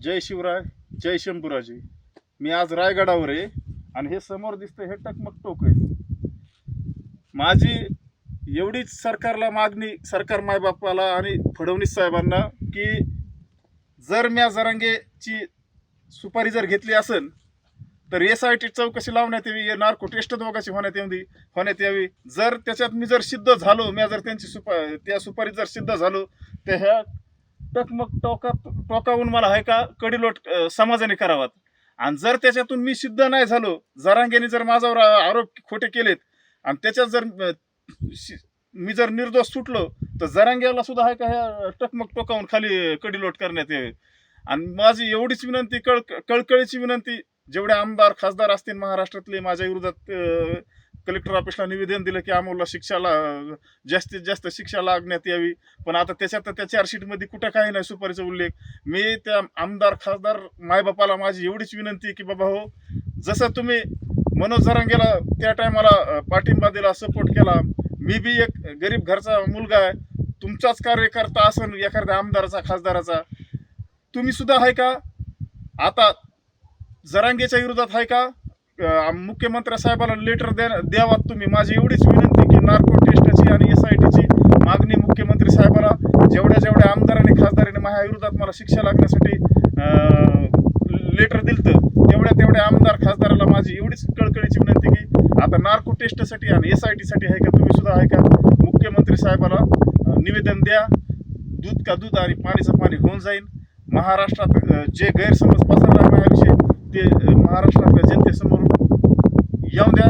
जय शिवराय, जय शंभूराजे. मी आज रायगडावर आहे आणि हे समोर दिसतंय हे टकमक टोक आहे. माझी एवढीच सरकारला मागणी, सरकार मायबापाला आणि फडणवीस साहेबांना, की जर म्या जरांगेची सुपारी जर घेतली असेल तर SIT चौकशी लावण्यात यावी, नार्को टेस्ट दोघांची होण्यात यावी. जर त्याच्यात मी जर सिद्ध झालो, मी जर त्यांची त्या सुपारीत जर सिद्ध झालो, तर ह्या टकमक टोकावून मला आहे का कडीलोट समाजाने करावात. आणि जर त्याच्यातून मी सिद्ध नाही झालो, जरांगेने जर माझ्यावर आरोप खोटे केलेत आणि त्याच्यात जर मी जर निर्दोष सुटलो, तर जरांगेला सुद्धा आहे का ह्या टकमक टोकावून खाली कडीलोट करण्यात यावे. आणि माझी एवढीच विनंती, कळकळीची विनंती, जेवढे आमदार खासदार असतील महाराष्ट्रातले, माझ्या विरोधात कलेक्टर ऑफिसला निवेदन दिलं की अमोलला जास्तीत जास्त शिक्षा लागण्यात यावी. पण आता त्याच्यात त्या चार्जशीटमध्ये कुठं काही नाही सुपारीचा उल्लेख. मी त्या आमदार खासदार मायबापाला माझी एवढीच विनंती की बाबा हो, जसं तुम्ही मनोज जरांगेला त्या टायमाला पाठिंबा दिला, सपोर्ट केला, मी बी एक गरीब घरचा मुलगा आहे, तुमचाच कार्यकर्ता असन एखाद्या आमदाराचा खासदाराचा, तुम्ही सुद्धा आहे का आता जरांगेच्या विरोधात आहे का मुख्यमंत्री साहेबांना लेटर द्यावात तुम्ही. माझी एवढीच विनंती की नार्को टेस्टची आणि SITची मागणी मुख्यमंत्री साहेबांना, जेवढ्या आमदारांनी खासदारांनी माझ्या विरोधात मला शिक्षा लागण्यासाठी लेटर दिलं, तेवढ्या आमदार खासदाराला माझी एवढीच कळकळीची विनंती की आता नार्को टेस्टसाठी आणि SITसाठी आहे का तुम्ही सुद्धा आहे का मुख्यमंत्री साहेबाला निवेदन द्या. दूध का दूध आणि पाणीचं पाणी होऊन जाईल. महाराष्ट्रात जे गैरसमज पसरला माझ्याविषयी ते महाराष्ट्रातल्या जनतेसमोर येऊन द्या.